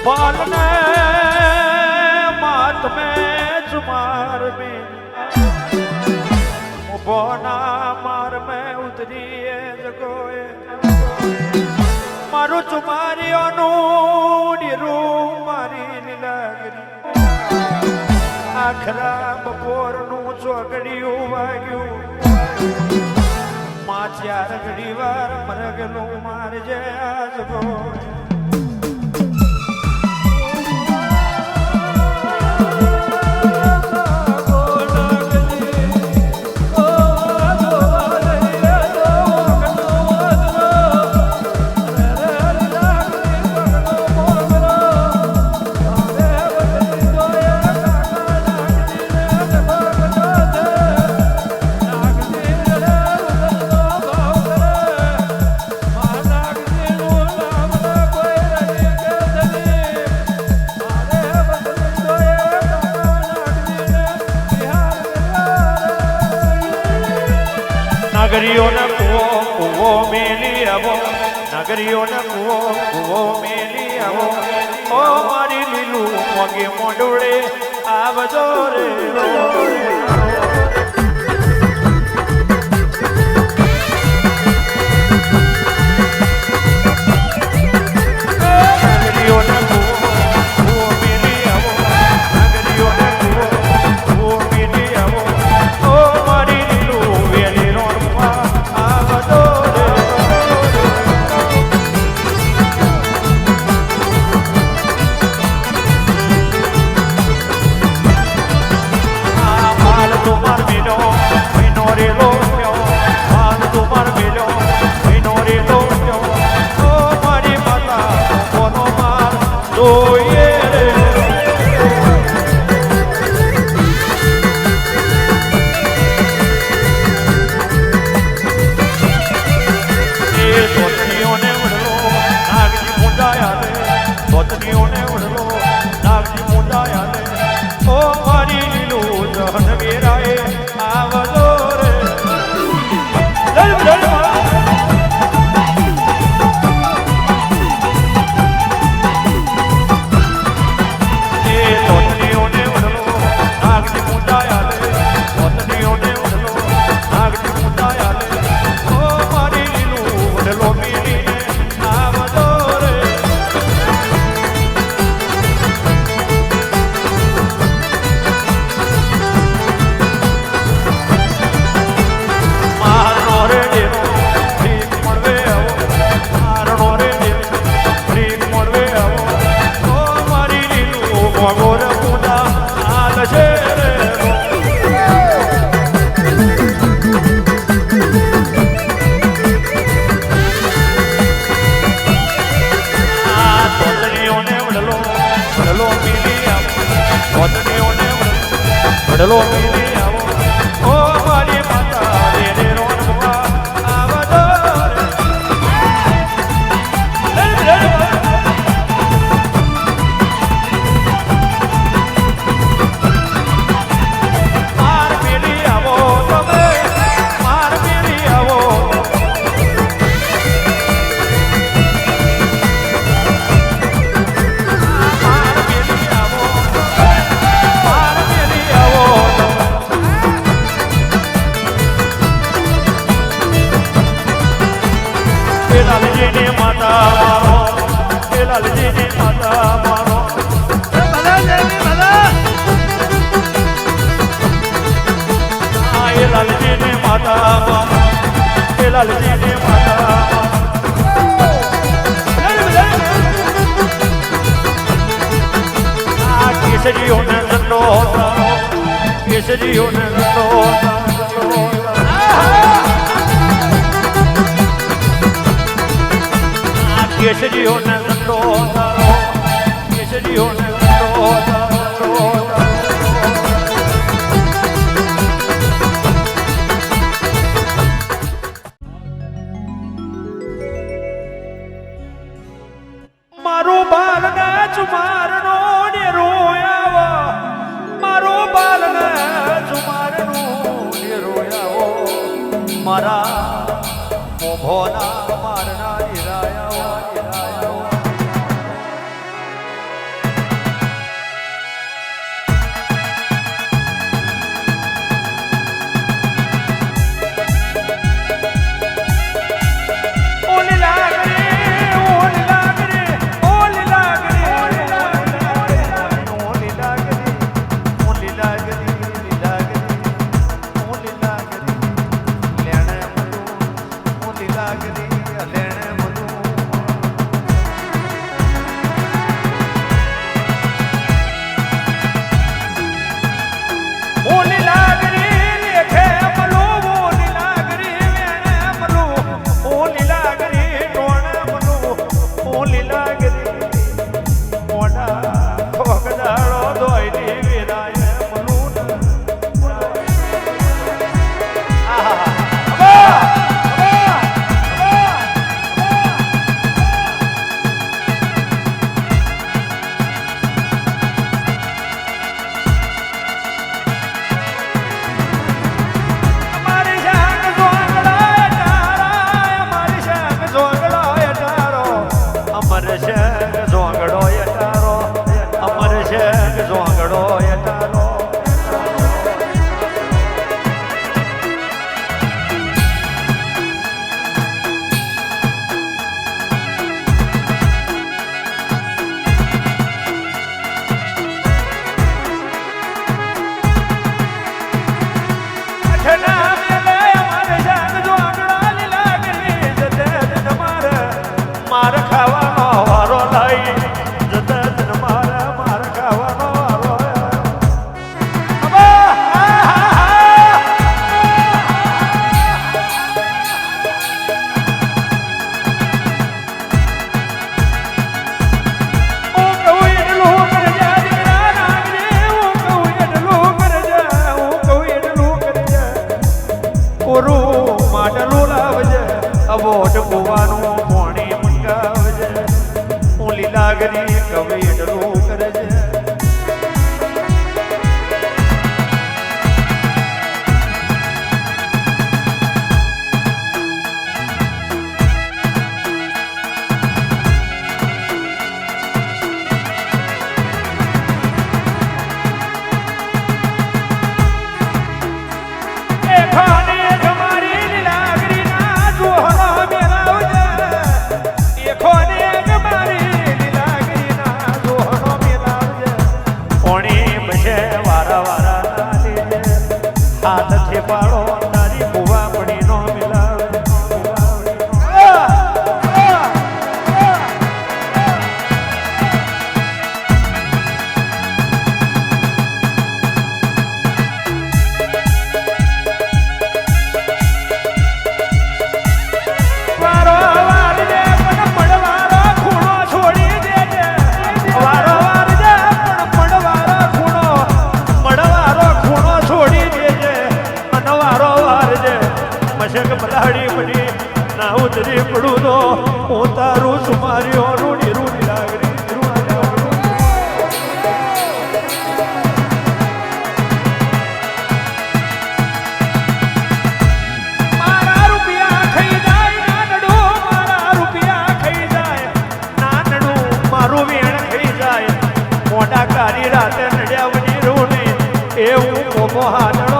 बालने मात में चुमार में बोना मार में उतरी जगोए मारू चुमारियों नु डिरू मारी लीलागिरी आखरा बपोर नु ચોગડિયું વાગ્યું માં ચાર ઘડી વાર મરગલું મારજે આજ ગોય નગરીઓને કુવો મેલી આવો નગરીઓને કુવો મેલી આવો ઓ મારી લીલું મોગે મોઢુડે આવજો રે વડલો મેલી આવો ઓ મારી માતા રે રોનવા આવજો માર મેલી આવો તમે માર મેલી આવો લાલજીની માતા મારો એ લાલજીની માતા મારો ભલા દેવી ભલા આ એ લાલજીની માતા મારો એ લાલજીની માતા આ કેસરીઓને ઝંડો કેસરીઓને ઝંડો કેસરીઓને ઝંડો કેસરીઓને ઝંડો મારો બાલને ચુમારનો ને રોયાવો મારો બાલને ચુમારનો ને રોયાવો મારા મોભોના મારના ઈરાયા એટલું કરજે હાથથી પાડો તારી ભુવાપણી નો મિલાવે વારો વારજે પણ પડવારો ખૂણો છોડી દેજે વારો વારજે પણ પડવારો ખૂણો છોડી દેજે વારો વારજે મશક બલાડી પડી ના ઉતરી પડું તો હું તારું સુમાર્યો રૂડી રૂડી લાગડી મારા રૂપિયા ખાઈ જાય નાનડું મારા રૂપિયા ખાઈ જાય નાનડું મારું વેણ ખાઈ જાય મોટા કારી રાતે નડ્યા વની રૂ નહીં એવું કોમો હાથડો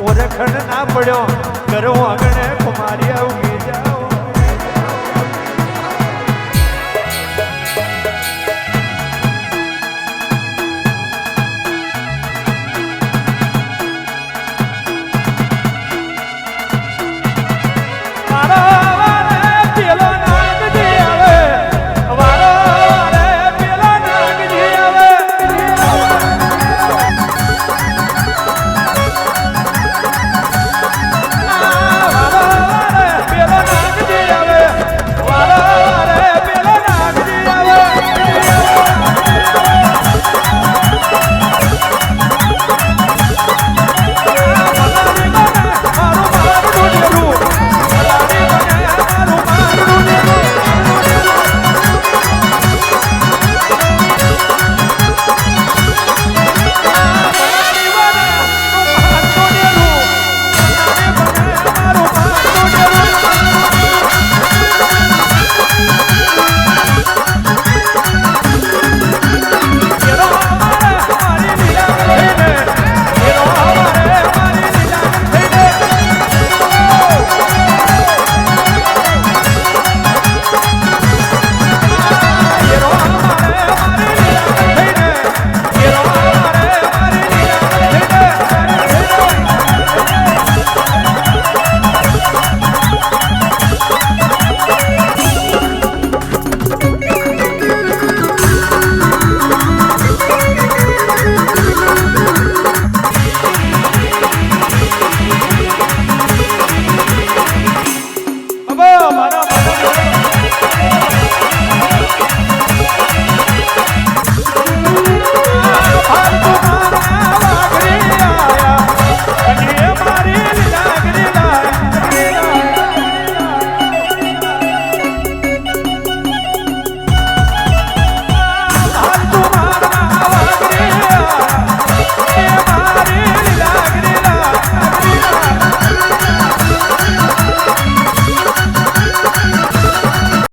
ઓળખણ ના પડ્યો કરો આગળ કુમારી ઉગી જાઓ